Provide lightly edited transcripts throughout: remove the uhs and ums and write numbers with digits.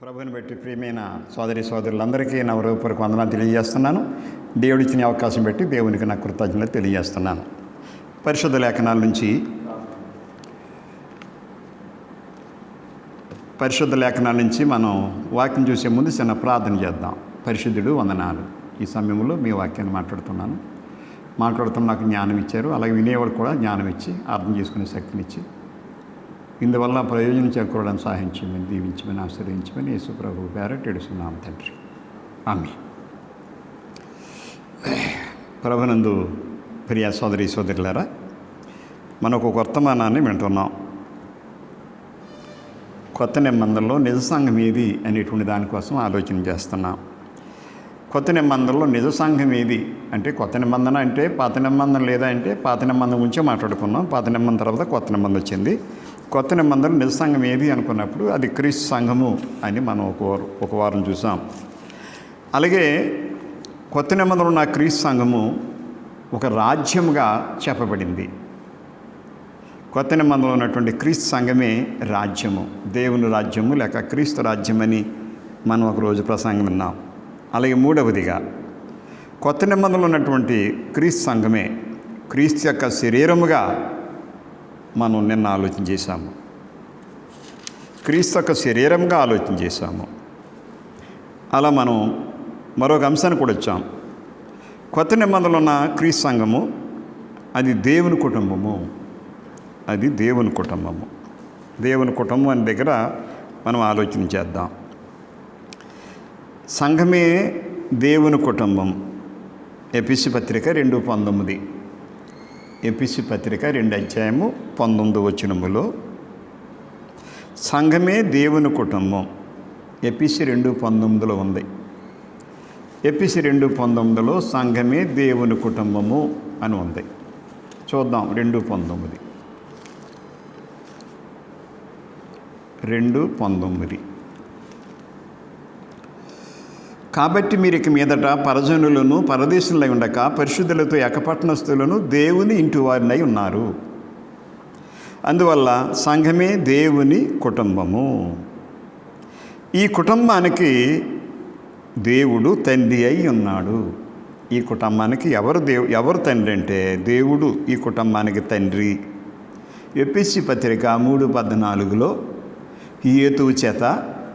ప్రభుని బట్టి ప్రియమైన సోదరి సోదరులందరికీ నా హృదయపూర్వక వందనాలు తెలియజేస్తున్నాను. దేవుడిచ్చిన అవకాశం బట్టి దేవునికి నా కృతజ్ఞతలు తెలియజేస్తున్నాను. పరిశుద్ధ లేఖనాల నుంచి మనం వాక్యం చూసే ముందు చిన్న ప్రార్థన చేద్దాం. పరిశుద్ధుడు వందనాలు. ఈ సమయంలో మీ వాక్యాన్ని మాట్లాడుతున్న నాకు జ్ఞానం ఇచ్చారు. అలాగే వినేవాడు కూడా జ్ఞానం ఇచ్చి అర్థం చేసుకునే శక్తినిచ్చి ఇందువల్ల ప్రయోజనం చేకూరడానికి సహాయించమని, దీవించమని, ఆశ్రయించమని యేసు ప్రభువు పేరట ఏడుస్తున్నాం తండ్రి. ఆమేన్. ప్రభునందు ప్రియ సోదరి సోదరులారా, మనకు ఒక వర్తమానాన్ని వింటున్నాం. కొత్త నిబంధనలో నిజ సంఘం ఏది అనేటువంటి దానికోసం ఆలోచన చేస్తున్నాం. కొత్త నిబంధనలో నిజ సంఘం ఏది అంటే, కొత్త నిబంధన అంటే పాత నిబంధన లేదా అంటే పాత నిబంధన గురించే మాట్లాడుకున్నాం. పాత నిబంధన తర్వాత కొత్త నిబంధన వచ్చింది. కొత్త నిబంధనలో నిజ సంఘం ఏది అనుకున్నప్పుడు అది క్రీస్తు సంఘము అని మనం ఒక వారం చూసాం. అలాగే కొత్త నిబంధనలో ఉన్న క్రీస్తు సంఘము ఒక రాజ్యముగా చెప్పబడింది. కొత్త నిబంధనలో ఉన్నటువంటి క్రీస్తు సంఘమే రాజ్యము, దేవుని రాజ్యము లేక క్రీస్తు రాజ్యమని మనం ఒకరోజు ప్రసంగం విన్నాం. అలాగే మూడవదిగా కొత్త నిబంధనలో ఉన్నటువంటి క్రీస్తు సంఘమే క్రీస్తు యొక్క శరీరముగా మనం నిన్న ఆలోచన చేశాము. క్రీస్తు యొక్క శరీరంగా ఆలోచన చేశాము. అలా మనం మరొక అంశాన్ని కూడా వచ్చాం. కొత్త నిబంధనలో ఉన్న క్రీస్తు సంఘము అది దేవుని కుటుంబము. అది దేవుని కుటుంబము. దేవుని కుటుంబం అనే దగ్గర మనం ఆలోచన చేద్దాం. సంఘమే దేవుని కుటుంబం. ఎఫెసీ పత్రిక 2:19. ఎఫెసీ పత్రిక 2:19 సంఘమే దేవుని కుటుంబం. ఎఫెసీ 2:19 ఉంది. ఎఫెసీ 2:19 సంఘమే దేవుని కుటుంబము అని ఉంది. చూద్దాం. 2:19 కాబట్టి మీరు ఇక మీదట పరజనులను పరదేశులై ఉండక పరిశుద్ధులతో ఏకపట్టణస్థులను దేవుని ఇంటి వారినై ఉన్నారు. అందువల్ల సంఘమే దేవుని కుటుంబము. ఈ కుటుంబానికి దేవుడు తండ్రి అయి ఉన్నాడు. ఈ కుటుంబానికి ఎవరు తండ్రి అంటే దేవుడు ఈ కుటుంబానికి తండ్రి. ఎఫెసీ పత్రిక 3:14 ఈ హేతువు చేత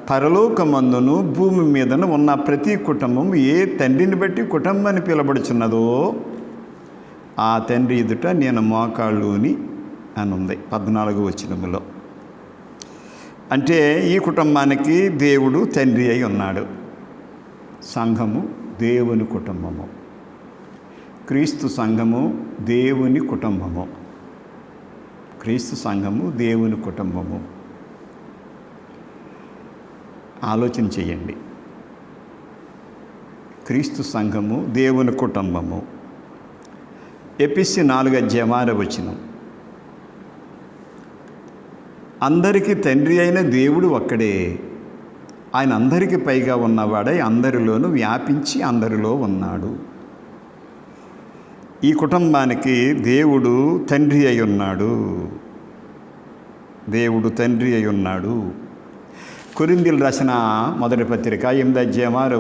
పరలోకమందును భూమి మీదను ఉన్న ప్రతి కుటుంబం ఏ తండ్రిని బట్టి కుటుంబాన్ని పిలబడుచున్నదో ఆ తండ్రి ఎదుట నేను మోకాళ్ళుని అని ఉంది 14 అంటే ఈ కుటుంబానికి దేవుడు తండ్రి అయి ఉన్నాడు. సంఘము దేవుని కుటుంబము. క్రీస్తు సంఘము దేవుని కుటుంబము. క్రీస్తు సంఘము దేవుని కుటుంబము. ఆలోచన చేయండి. క్రీస్తు సంఘము దేవుని కుటుంబము. ఎఫెసీ 4:6 అందరికీ తండ్రి అయిన దేవుడు ఒక్కడే. ఆయన అందరికీ పైగా ఉన్నవాడై అందరిలోనూ వ్యాపించి అందరిలో ఉన్నాడు. ఈ కుటుంబానికి దేవుడు తండ్రి అయి ఉన్నాడు. దేవుడు తండ్రి అయి ఉన్నాడు. కొరింథీయులకు రాసిన మొదటి పత్రిక 8:6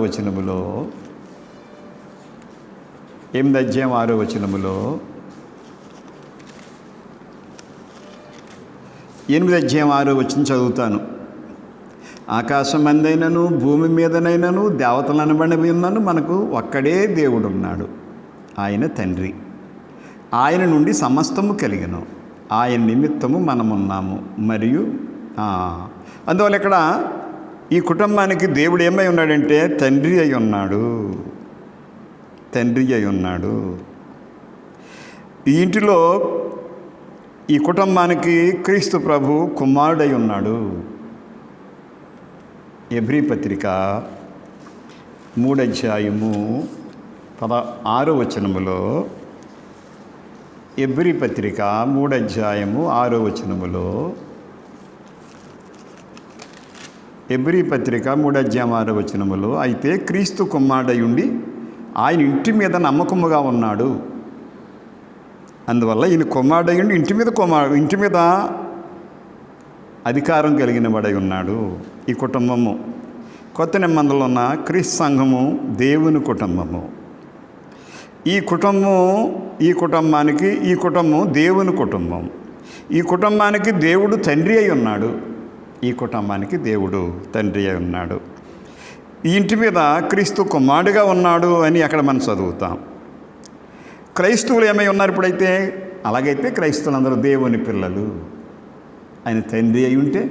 చదువుతాను. ఆకాశం మందైనను భూమి మీదనైనను దేవతలు అనబడి ఉన్నాను మనకు ఒక్కడే దేవుడు ఉన్నాడు. ఆయన తండ్రి. ఆయన నుండి సమస్తము కలిగను. ఆయన నిమిత్తము మనమున్నాము. మరియు అందువల్ల ఇక్కడ ఈ కుటుంబానికి దేవుడు ఏమై ఉన్నాడంటే తండ్రి అయి ఉన్నాడు. తండ్రి అయి ఉన్నాడు. ఈ ఇంటిలో ఈ కుటుంబానికి క్రీస్తు ప్రభు కుమారుడై ఉన్నాడు. ఎబ్రీ పత్రిక 3:16 ఎబ్రీ పత్రిక 3:6 ఎబ్రీ పత్రిక 3:6 అయితే క్రీస్తు కుమారుడయుండి ఆయన ఇంటి మీద నమ్మకముగా ఉన్నాడు. అందువల్ల ఈయన కుమారుడయుండి ఇంటి మీద అధికారం కలిగిన వాడై ఉన్నాడు. ఈ కుటుంబము కొత్త నిబంధనలో ఉన్న క్రీస్తు సంఘము దేవుని కుటుంబము. ఈ కుటుంబం దేవుని కుటుంబం. ఈ కుటుంబానికి దేవుడు తండ్రి అయి ఉన్నాడు. ఈ కుటుంబానికి దేవుడు తండ్రి అయి ఉన్నాడు. ఈ ఇంటి మీద క్రీస్తు కుమారుడిగా ఉన్నాడు అని అక్కడ మనం చదువుతాం. క్రైస్తవులు ఏమై ఉన్నారు ఇప్పుడైతే? అలాగైతే క్రైస్తవులందరూ దేవుని పిల్లలు. ఆయన తండ్రి అయి ఉంటే,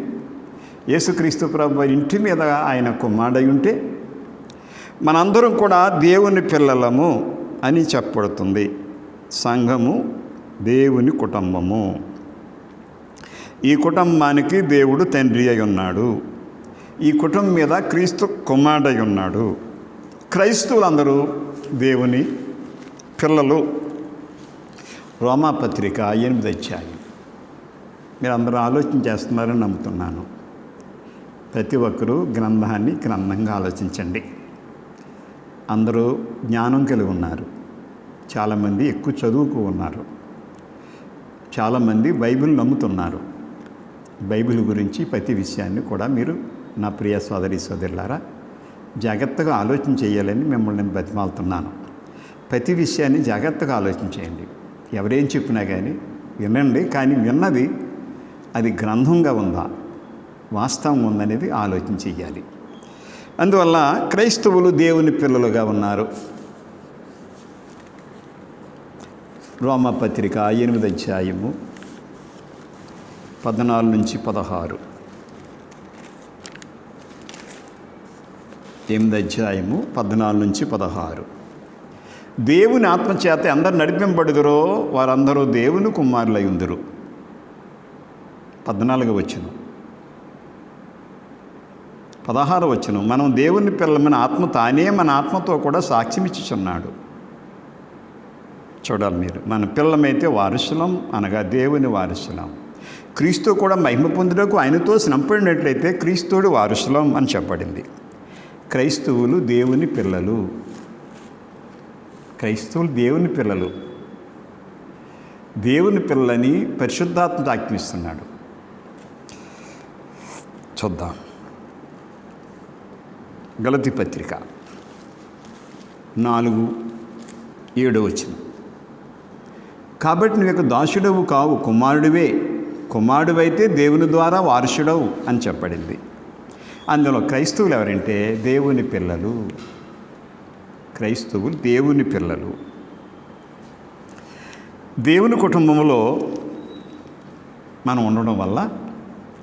యేసుక్రీస్తు ప్రభు ఇంటి మీద ఆయన కుమారుడు అయి ఉంటే, మనందరం కూడా దేవుని పిల్లలము అని చెప్పబడుతుంది. సంఘము దేవుని కుటుంబము. ఈ కుటుంబానికి దేవుడు తండ్రి అయి ఉన్నాడు. ఈ కుటుంబం మీద క్రీస్తు కుమారుడు అయి ఉన్నాడు. క్రైస్తవులందరూ దేవుని పిల్లలు. రోమాపత్రిక 8వ అధ్యాయం. మీరు అందరూ ఆలోచన చేస్తున్నారని నమ్ముతున్నాను. ప్రతి ఒక్కరూ గ్రంథంగా ఆలోచించండి. అందరూ జ్ఞానం కలిగి ఉన్నారు. చాలామంది ఎక్కువ చదువుకు ఉన్నారు. చాలామంది బైబిల్ నమ్ముతున్నారు. బైబిల్ గురించి ప్రతి విషయాన్ని కూడా మీరు నా ప్రియ సోదరులారా జాగ్రత్తగా ఆలోచన చేయాలని మిమ్మల్ని నేను బతిమాలుతున్నాను. ప్రతి విషయాన్ని జాగ్రత్తగా ఆలోచన చేయండి. ఎవరేం చెప్పినా కానీ వినండి, కానీ విన్నది అది గ్రంథంగా ఉందా, వాస్తవం ఉందనేది ఆలోచన చెయ్యాలి. అందువల్ల క్రైస్తవులు దేవుని పిల్లలుగా ఉన్నారు. రోమాపత్రిక 8వ అధ్యాయము 14 నుంచి 16. 8వ అధ్యాయము 14 నుంచి 16. దేవుని ఆత్మచేత అందరు నడిపింపబడుదురో వారందరూ దేవుని కుమారులై ఉందురు. 14వ వచనం. 16వ వచనం. మనం దేవుని పిల్లమైన ఆత్మ తానే మన ఆత్మతో కూడా సాక్ష్యం ఇచ్చుచున్నాడు. చూడాలి మీరు. మన పిల్లమైతే వారసులం, అనగా దేవుని వారసులం. క్రీస్తు కూడా మహిమ పొందుటకు ఆయనతో శ్రమపడినట్లయితే క్రీస్తుడు వారసులం అని చెప్పబడింది. క్రైస్తవులు దేవుని పిల్లలు. క్రైస్తవులు దేవుని పిల్లలు. దేవుని పిల్లని పరిశుద్ధాత్మ ఆజ్ఞిస్తున్నాడు. చూద్దాం. గలతీ పత్రిక 4:7 వచనం. కాబట్టి నువ్వు దాసుడవు కావు, కుమారుడివే. కుమారుడివైతే దేవుని ద్వారా వారసుడవు అని చెప్పబడింది. అందులో క్రైస్తవులు ఎవరంటే దేవుని పిల్లలు. క్రైస్తవులు దేవుని పిల్లలు. దేవుని కుటుంబంలో మనం ఉండడం వల్ల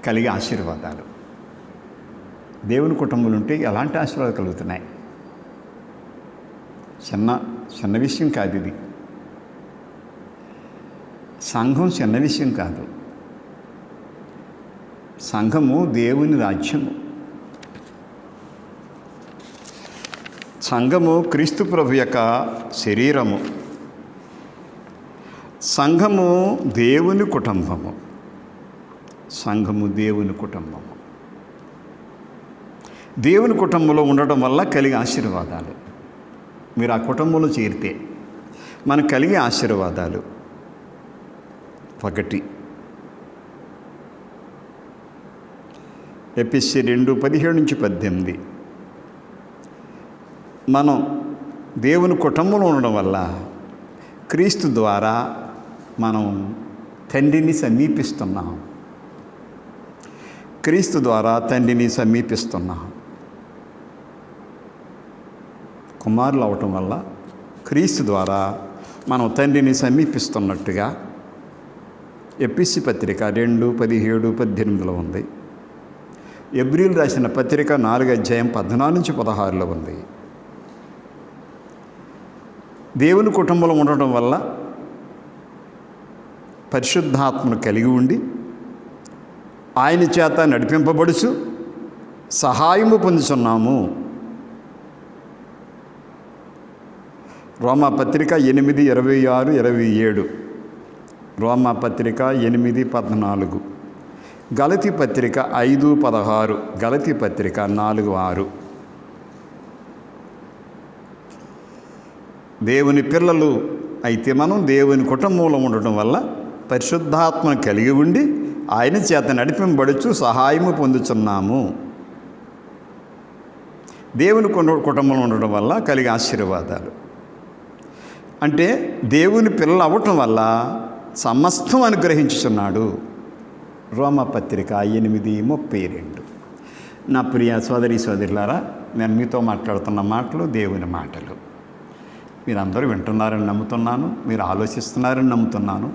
కలిగే ఆశీర్వాదాలు. దేవుని కుటుంబంలో ఉంటే ఎలాంటి ఆశీర్వాదాలు కలుగుతున్నాయి? చిన్న విషయం కాదు ఇది. సంఘం చిన్న విషయం కాదు. సంఘము దేవుని రాజ్యము. సంఘము క్రీస్తు ప్రభు యొక్క శరీరము. సంఘము దేవుని కుటుంబము. సంఘము దేవుని కుటుంబము. దేవుని కుటుంబంలో ఉండటం వల్ల కలిగే ఆశీర్వాదాలు. మీరు ఆ కుటుంబంలో చేరితే మనకు కలిగే ఆశీర్వాదాలు. 1 ఎఫెసీ 2:17-18. మనం దేవుని కుటుంబంలో ఉండడం వల్ల క్రీస్తు ద్వారా మనం తండ్రిని సమీపిస్తున్నాం. క్రీస్తు ద్వారా తండ్రిని సమీపిస్తున్నాం. కుమారులు అవటం వల్ల క్రీస్తు ద్వారా మనం తండ్రిని సమీపిస్తున్నట్టుగా ఎఫెసీ పత్రిక 2:17-18 ఉంది. ఎబ్రీలు రాసిన పత్రిక 4వ అధ్యాయం 14-16 ఉంది. దేవుని కుటుంబంలో ఉండటం వల్ల పరిశుద్ధాత్మను కలిగి ఉండి ఆయన చేత నడిపింపబడుచు సహాయము పొందుతున్నాము. రోమాపత్రిక 8:26-27. రోమాపత్రిక 8:14. గలతీ పత్రిక 5:16. గలతీ పత్రిక 4:6. దేవుని పిల్లలు అయితే మనం దేవుని కుటుంబంలో ఉండటం వల్ల పరిశుద్ధాత్మను కలిగి ఉండి ఆయన చేత నడిపింపబడుచు సహాయము పొందుతున్నాము. దేవుని కుటుంబంలో ఉండడం వల్ల కలిగే ఆశీర్వాదాలు అంటే దేవుని పిల్లలు అవ్వటం వల్ల సమస్తం అనుగ్రహించుచున్నాడు. రోమపత్రిక 8:32. నా ప్రియ సోదరి సోదరులారా, నేను మీతో మాట్లాడుతున్న మాటలు దేవుని మాటలు. మీరందరూ వింటున్నారని నమ్ముతున్నాను, మీరు ఆలోచిస్తున్నారని నమ్ముతున్నాను.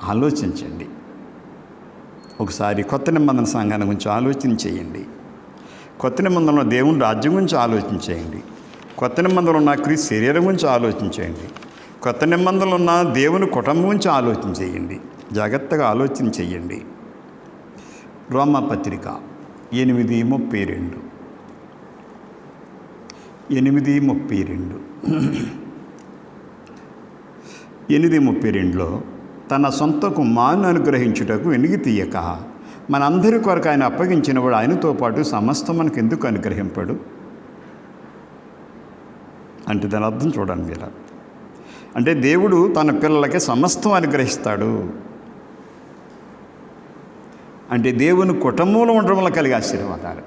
ఆలోచించండి. ఒకసారి కొత్త నిబంధన సంఘాన్ని గురించి ఆలోచన చేయండి. కొత్త నిబంధనలో దేవుని రాజ్యం గురించి ఆలోచించేయండి. కొత్త నిబంధనలు ఉన్న క్రీస్తు శరీరం గురించి ఆలోచించేయండి. కొత్త నిబంధనలు ఉన్న దేవుని కుటుంబం గురించి ఆలోచన చేయండి. జాగ్రత్తగా ఆలోచన చేయండి. రోమపత్రిక 8:32. 8:32లో తన సొంత కుమారుని అనుగ్రహించుటకు వెనుక తీయక మనందరి కొరకు ఆయన అప్పగించినవాడు ఆయనతో పాటు సమస్తం మనకు ఎందుకు అనుగ్రహింపడు అంటే దాని అర్థం చూడండి మీరు. అంటే దేవుడు తన పిల్లలకి సమస్తం అనుగ్రహిస్తాడు. అంటే దేవుని కుటుంబంలో ఉండడం వల్ల కలిగే ఆశీర్వాదాలు.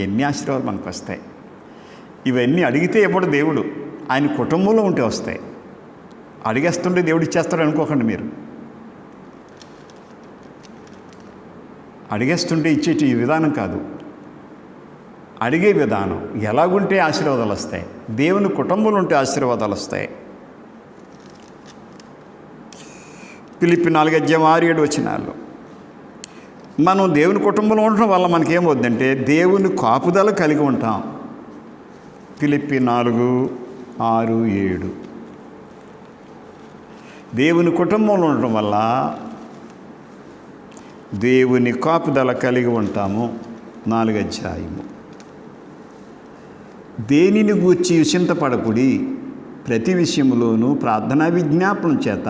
ఎన్ని ఆశీర్వాదాలు మనకు వస్తాయి. ఇవన్నీ అడిగితే ఎప్పుడు దేవుడు ఆయన కుటుంబంలో ఉంటే వస్తాయి. అడిగేస్తుంటే దేవుడు ఇచ్చేస్తాడు అనుకోకండి మీరు. అడిగేస్తుంటే ఇచ్చేటి ఈ విధానం కాదు. అడిగే విధానం ఎలాగుంటే ఆశీర్వాదాలు వస్తాయి. దేవుని కుటుంబంలో ఉంటే ఆశీర్వాదాలు వస్తాయి. ఫిలిప్పీ 4:6-7 మనం దేవుని కుటుంబంలో ఉండడం వల్ల మనకేమవుద్దంటే దేవుని కాపుదల కలిగి ఉంటాం. ఫిలిప్పీ 4:6-7 దేవుని కుటుంబంలో ఉండటం వల్ల దేవుని కాపుదల కలిగి ఉంటాము. 4వ అధ్యాయము. దేనిని గూర్చి చింతపడకుడి, ప్రతి విషయంలోనూ ప్రార్థనా విజ్ఞాపనం చేత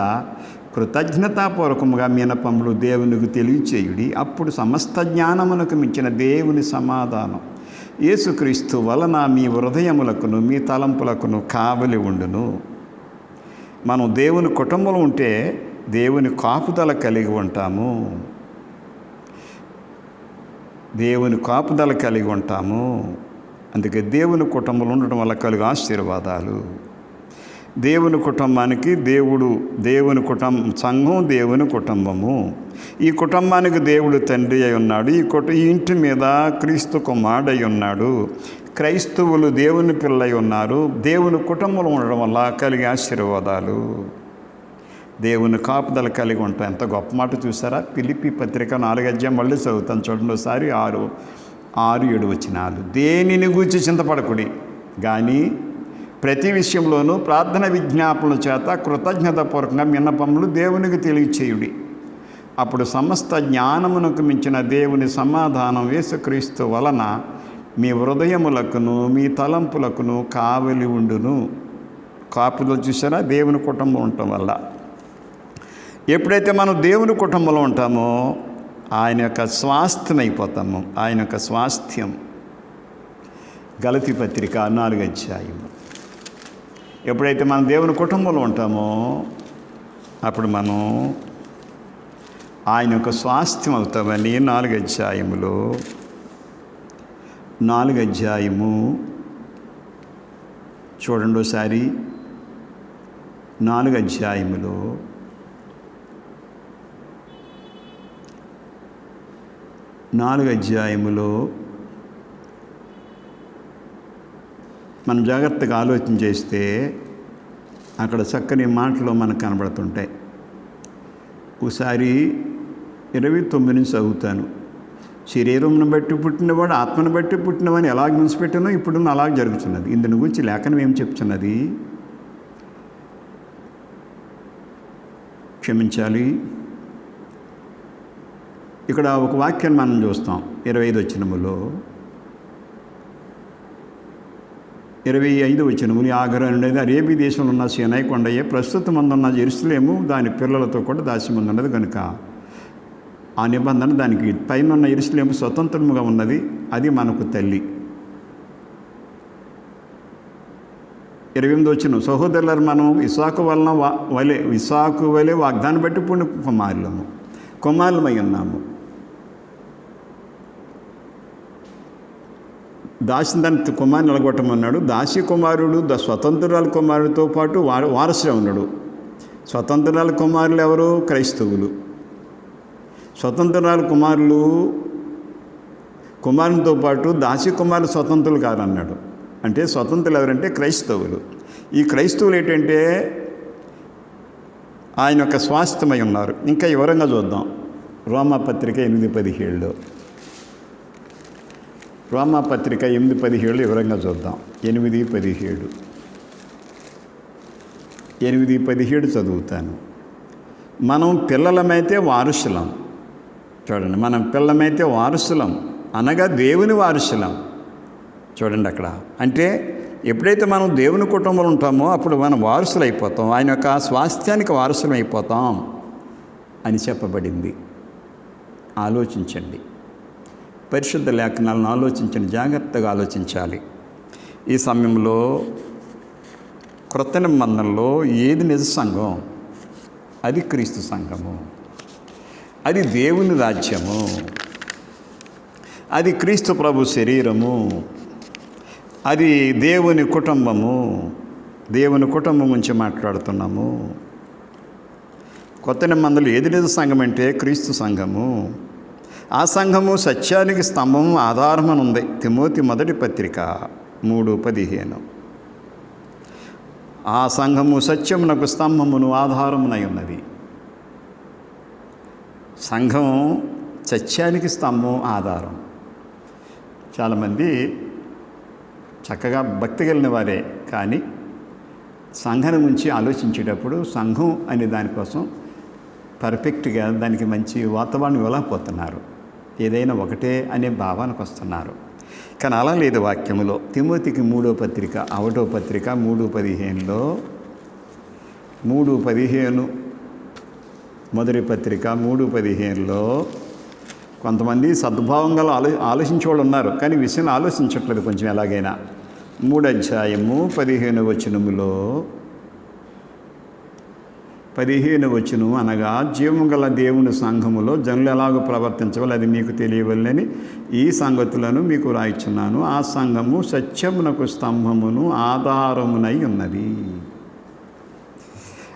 కృతజ్ఞతాపూర్వకముగా మినపములు దేవునికి తెలియచేయుడి. అప్పుడు సమస్త జ్ఞానమునకు మించిన దేవుని సమాధానం యేసుక్రీస్తు వలన మీ హృదయములకును మీ తలంపులకును కావలి ఉండును. మనం దేవుని కుటుంబంలో ఉంటే దేవుని కాపుదల కలిగి ఉంటాము. అందుకే దేవుని కుటుంబంలో ఉండటం వల్ల కలిగే ఆశీర్వాదాలు. దేవుని కుటుంబానికి దేవుని సంఘం దేవుని కుటుంబము. ఈ కుటుంబానికి దేవుడు తండ్రి అయి ఉన్నాడు. ఈ ఇంటి మీద క్రీస్తు కుమారుడు అయి ఉన్నాడు. క్రైస్తవులు దేవుని పిల్లలై ఉన్నారు. దేవుని కుటుంబంలో ఉండడం వల్ల కలిగే ఆశీర్వాదాలు, దేవుని కాపుదల కలిగి ఉంటాయి. ఎంత గొప్ప మాట చూసారా? ఫిలిప్పీ పత్రిక 4వ అధ్యాయం మళ్ళీ చదువుతాను చూడండి ఒకసారి. 6-7 దేనిని గూర్చి చింతపడకుడి కానీ ప్రతి విషయంలోనూ ప్రార్థన విజ్ఞాపనల చేత కృతజ్ఞతాపూర్వకంగా విన్నపములు దేవునికి తెలియచేయుడి. అప్పుడు సమస్త జ్ఞానమునకు మించిన దేవుని సమాధానం యేసుక్రీస్తు వలన మీ హృదయములకును మీ తలంపులకును కావలి ఉండును. కాపుదల చూసారా? దేవుని కుటుంబం ఉండటం వల్ల. ఎప్పుడైతే మనం దేవుని కుటుంబంలో ఉంటామో ఆయన యొక్క స్వాస్థ్యం అయిపోతాము. ఆయన యొక్క స్వాస్థ్యం. గలతీ పత్రిక 4వ అధ్యాయం. ఎప్పుడైతే మనం దేవుని కుటుంబంలో ఉంటామో అప్పుడు మనం ఆయన యొక్క స్వాస్థ్యం అవుతామని 4వ అధ్యాయములో 4వ అధ్యాయము చూడండి ఒకసారి. 4వ అధ్యాయములో 4వ అధ్యాయములో మనం జాగ్రత్తగా ఆలోచన చేస్తే అక్కడ చక్కని మాటలు మనకు కనబడుతుంటాయి. ఒకసారి 29 నుంచి చదువుతాను. శరీరమును బట్టి పుట్టినవాడు ఆత్మను బట్టి పుట్టినవాడిని ఎలాగ విడిచిపెట్టానో ఇప్పుడు అలాగ జరుగుతున్నది. ఇందుని గురించి లేఖనం ఏం చెప్తున్నది? క్షమించాలి. ఇక్కడ ఒక వాక్యాన్ని మనం చూస్తాం 25వ వచనములో. 25వ వచనము. ఆగరు అనేది అరేబీ దేశంలో ఉన్న సీనాయి కొండయే ప్రస్తుతం అందున్న యెరూషలేము దాని పిల్లలతో కూడా దాస్యమందున్నది కనుక ఆ నిబంధన దానికి పైన ఉన్న యెరూషలేము స్వతంత్రముగా ఉన్నది. అది మనకు తల్లి. 28వ వచనం. సహోదరులారు, మనం ఇస్సాకు వలె వాగ్దానం బట్టి పుణ్య కుమారులమై ఉన్నాము. దాసి తన కుమారుని నిలగొట్టమన్నాడు. దాసి కుమారుడు స్వతంత్రాల కుమారుడితో పాటు వారసుడే ఉన్నాడు. స్వతంత్రాల కుమారులు ఎవరు? క్రైస్తవులు. స్వతంత్రాల కుమారునితో పాటు దాసి కుమారులు స్వతంత్రులు కాదన్నాడు. అంటే స్వతంత్రులు ఎవరంటే క్రైస్తవులు. ఈ క్రైస్తవులు ఏంటంటే ఆయన యొక్క స్వాస్థ్యమై ఉన్నారు. ఇంకా వివరంగా చూద్దాం. రోమాపత్రిక 8:17 రోమాపత్రిక 8:17 వివరంగా చూద్దాం. 8:17 చదువుతాను. మనం పిల్లలమైతే వారసులం. చూడండి, మనం పిల్లలమైతే వారసులం అనగా దేవుని వారసులం. చూడండి అక్కడ. అంటే ఎప్పుడైతే మనం దేవుని కుటుంబంలో ఉంటామో అప్పుడు మనం వారసులు అయిపోతాం, ఆయన యొక్క స్వాస్థ్యానికి వారసులం అయిపోతాం అని చెప్పబడింది. ఆలోచించండి, పరిశుద్ధ లేఖనాలను ఆలోచించండి, జాగ్రత్తగా ఆలోచించాలి. ఈ సమయంలో క్రొత్త నిబంధనలో ఏది నిజ సంఘం? అది క్రీస్తు సంఘము, అది దేవుని రాజ్యము, అది క్రీస్తు ప్రభు శరీరము, అది దేవుని కుటుంబము. దేవుని కుటుంబం గురించి మాట్లాడుతున్నాము. కొత్త నిబంధనలో ఏది నిజ సంఘం అంటే క్రీస్తు సంఘము. ఆ సంఘము సత్యానికి స్తంభము ఆధారమని ఉంది. తిమోతి 1 పత్రిక 3:15. ఆ సంఘము సత్యమునకు స్తంభమును ఆధారమునై ఉన్నది. సంఘం సత్యానికి స్తంభం ఆధారం. చాలామంది చక్కగా భక్తి కలిగిన వారే, కానీ సంఘం గురించి ఆలోచించేటప్పుడు సంఘం అనే దానికోసం పర్ఫెక్ట్గా దానికి మంచి వాతావరణం ఇవ్వలేకపోతున్నారు. ఏదైనా ఒకటే అనే భావానికి వస్తున్నారు. కానీ అలా లేదు వాక్యములో. తిమోతికి 1 పత్రిక 3:15 మొదటి పత్రిక 3:15 కొంతమంది సద్భావంగా ఆలోచించే వాళ్ళు ఉన్నారు, కానీ విషయం ఆలోచించట్లేదు కొంచెం ఎలాగైనా. 3:15 అనగా జీవము గల దేవుని సంఘములో జనులు ఎలాగో ప్రవర్తించవాలి అది మీకు తెలియవల్లని ఈ సంగతులను మీకు రాయిచున్నాను. ఆ సంఘము సత్యమునకు స్తంభమును ఆధారమునై ఉన్నది.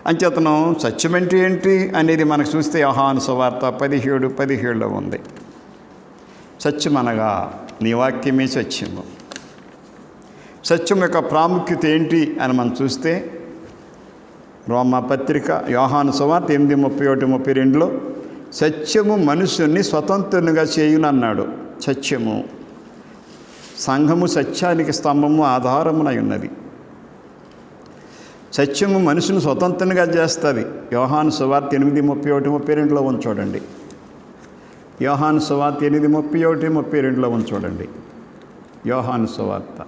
అంచేతనం సత్యం అంటే ఏంటి అనేది మనకు చూస్తే యోహాను సువార్త 17:17 ఉంది. సత్యం అనగా నీ వాక్యమే సత్యము. సత్యం యొక్క ప్రాముఖ్యత ఏంటి అని మనం చూస్తే రోమాపత్రిక యోహాను సువార్త 8:31-32 సత్యము మనుషుల్ని స్వతంత్రునిగా చేయునన్నాడు. సత్యము సంఘము సత్యానికి స్తంభము ఆధారమునై ఉన్నది. సత్యము మనుషుని స్వతంత్రంగా చేస్తుంది. యోహాను సువార్త 8:31-32 చూడండి. యోహాను సువార్త 8:31-32 చూడండి. యోహాను సువార్త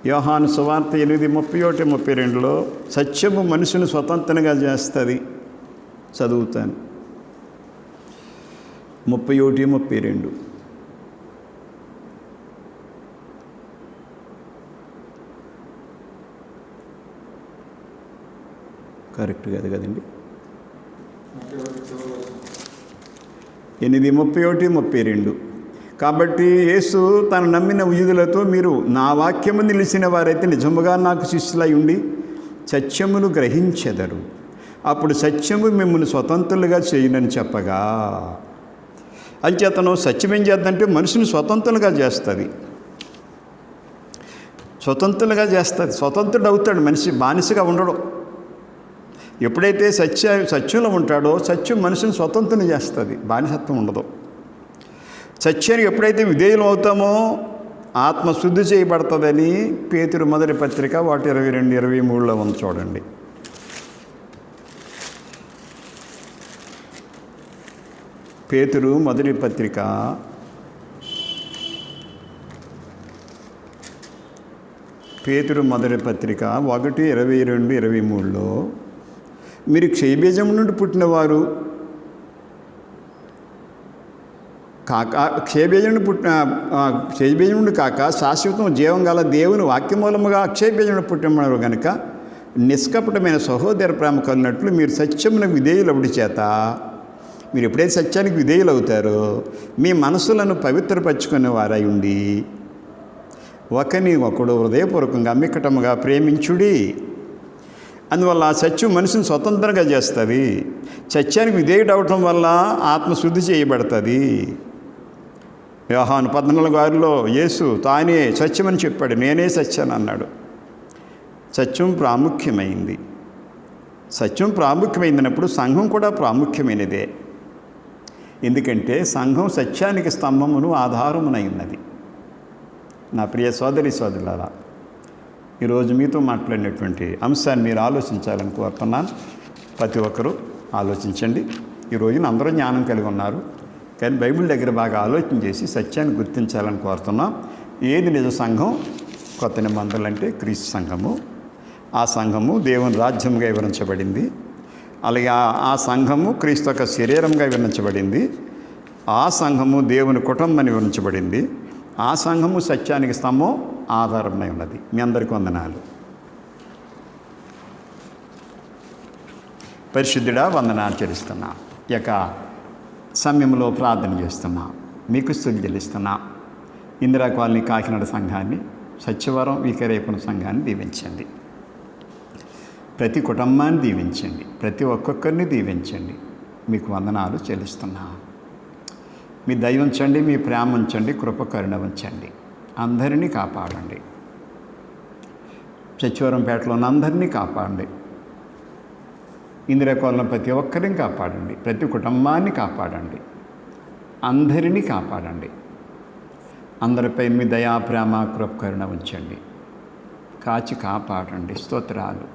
8:31-32 సత్యము మనుషుని స్వతంత్రంగా చేస్తుంది. చదువుతాను. 31-32 కరెక్ట్ కాదు కదండి. 8:31-32 కాబట్టి యేసు తను నమ్మిన యూదులతో మీరు నా వాక్యము నిలిచిన వారైతే నిజముగా నాకు శిష్యులై ఉండి సత్యమును గ్రహించెదరు. అప్పుడు సత్యము మిమ్మల్ని స్వతంత్రులుగా చేయునని చెప్పగా, అంచేతను సత్యం ఏం చేద్దంటే మనుషుని స్వతంత్రులుగా చేస్తుంది. స్వతంత్రుడు అవుతాడు మనిషి, బానిసగా ఉండడు. ఎప్పుడైతే సత్యంలో ఉంటాడో సత్యం మనిషిని స్వతంత్రం చేస్తుంది, బానిసత్వం ఉండదు. సత్యానికి ఎప్పుడైతే విధేయులు అవుతామో ఆత్మశుద్ధి చేయబడుతుందని పేతురు 1 పత్రిక 22-23 చూడండి. పేతురు 1 పత్రిక 1:22-23 మీరు క్షయబీజం నుండి పుట్టినవారు కాక క్షయబీజం నుండి కాక శాశ్వతం జీవం గల దేవుని వాక్యమూలముగా అక్షయబీజం నుండి పుట్టినవారు కనుక నిష్కపటమైన సహోదర ప్రేమ కలిగినట్లు మీరు సత్యమున విధేయులవుడి చేత మీరు ఎప్పుడైతే సత్యానికి విధేయులు అవుతారో మీ మనసులను పవిత్రపరచుకునే వారై ఉండి ఒకని ఒకడు హృదయపూర్వకంగా మిక్కటముగా ప్రేమించుడి. అందువల్ల ఆ సత్యం మనిషిని స్వతంత్రంగా చేస్తుంది. సత్యానికి విధేయుడు అవటం వల్ల ఆత్మశుద్ధి చేయబడుతుంది. యోహాను 14:6లో యేసు తానే సత్యమని చెప్పాడు. నేనే సత్యాన్ని అన్నాడు. సత్యం ప్రాముఖ్యమైంది. సత్యం ప్రాముఖ్యమైనప్పుడు సంఘం కూడా ప్రాముఖ్యమైనదే. ఎందుకంటే సంఘం సత్యానికి స్తంభమును ఆధారమునై ఉన్నది. నా ప్రియ సోదరి సోదరులారా, ఈరోజు మీతో మాట్లాడినటువంటి అంశాన్ని మీరు ఆలోచించాలని కోరుతున్నాను. ప్రతి ఒక్కరూ ఆలోచించండి. ఈ రోజున అందరూ జ్ఞానం కలిగి ఉన్నారు, కానీ బైబిల్ దగ్గర బాగా ఆలోచన చేసి సత్యాన్ని గుర్తించాలని కోరుతున్నాం. ఏది నిజ సంఘం? కొత్త నిబంధనలు అంటే క్రీస్తు సంఘము. ఆ సంఘము దేవుని రాజ్యంగా వివరించబడింది. అలాగే ఆ సంఘము క్రీస్తు యొక్క శరీరంగా వివరించబడింది. ఆ సంఘము దేవుని కుటుంబాన్ని వివరించబడింది. ఆ సంఘము సత్యానికి స్తంభం ఆధారమై ఉన్నది. మీ అందరికీ వందనాలు. పరిశుద్ధుడా, వందనాలు చెల్లిస్తున్నా. ఈ యొక్క సమయంలో ప్రార్థన చేస్తున్నా, మీకు స్తుతి చెల్లిస్తున్నా. ఇందిరా కాలనీ కాకినాడ సంఘాన్ని, సత్యవరం వీకరేపున సంఘాన్ని దీవించండి. ప్రతి కుటుంబాన్ని దీవించండి. ప్రతి ఒక్కొక్కరిని దీవించండి. మీకు వందనాలు చెల్లిస్తున్నా. మీ దయ ఉంచండి, మీ ప్రేమ ఉంచండి, కృప కరుణ ఉంచండి. అందరినీ కాపాడండి. సత్యవరంపేటలో ఉన్న అందరినీ కాపాడండి. ఇందిరా కాలనీలో ప్రతి ఒక్కరిని కాపాడండి. ప్రతి కుటుంబాన్ని కాపాడండి. అందరినీ కాపాడండి. అందరిపై మీ దయా ప్రేమ కృప కరుణ ఉంచండి. కాచి కాపాడండి. స్తోత్రాలు.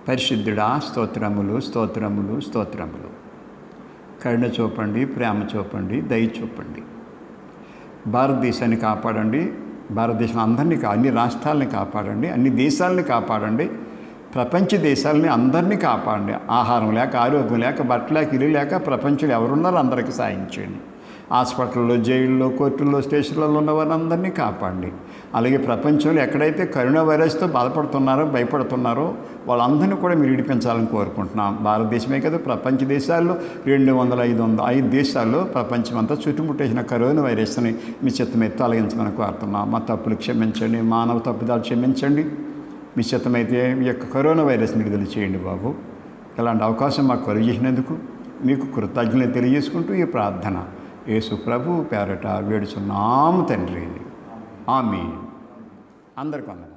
పరిశుద్ధుడా, స్తోత్రములు, స్తోత్రములు, స్తోత్రములు. కరుణ చూపండి, ప్రేమ చూపండి, దయ చూపండి. భారతదేశాన్ని కాపాడండి. భారతదేశం అందరినీ అన్ని రాష్ట్రాలని కాపాడండి. అన్ని దేశాలని కాపాడండి. ప్రపంచ దేశాలని అందరినీ కాపాడండి. ఆహారం లేక, ఆరోగ్యం లేక, బట్ట లేక, ఇల్లు లేక ప్రపంచంలో ఎవరున్నారో అందరికీ సాయం చేయండి. హాస్పిటల్లో, జైల్లో, కోర్టుల్లో, స్టేషన్లలో ఉన్న వారందరినీ కాపాడండి. అలాగే ప్రపంచంలో ఎక్కడైతే కరోనా వైరస్తో బాధపడుతున్నారో, భయపడుతున్నారో వాళ్ళందరినీ కూడా మీరు విడిపించాలని కోరుకుంటున్నాం. భారతదేశమే కదా, ప్రపంచ దేశాల్లో 500 దేశాల్లో ప్రపంచం అంతా చుట్టుముట్టేసిన కరోనా వైరస్ని మీ చిత్తమైతే తొలగించమని కోరుతున్నాం. మా తప్పులు క్షమించండి, మానవ తప్పుదాలు క్షమించండి. మీ చిత్తమైతే ఈ యొక్క కరోనా వైరస్ని విడుదల చేయండి బాబు. ఇలాంటి అవకాశం మాకు కలిగించినందుకు మీకు కృతజ్ఞతలు తెలియజేసుకుంటూ ఈ ప్రార్థన యేసు ప్రభు పేరట వేడుచున్నాము తండ్రి. ఆమేన్. అందరికీ వందనాలు.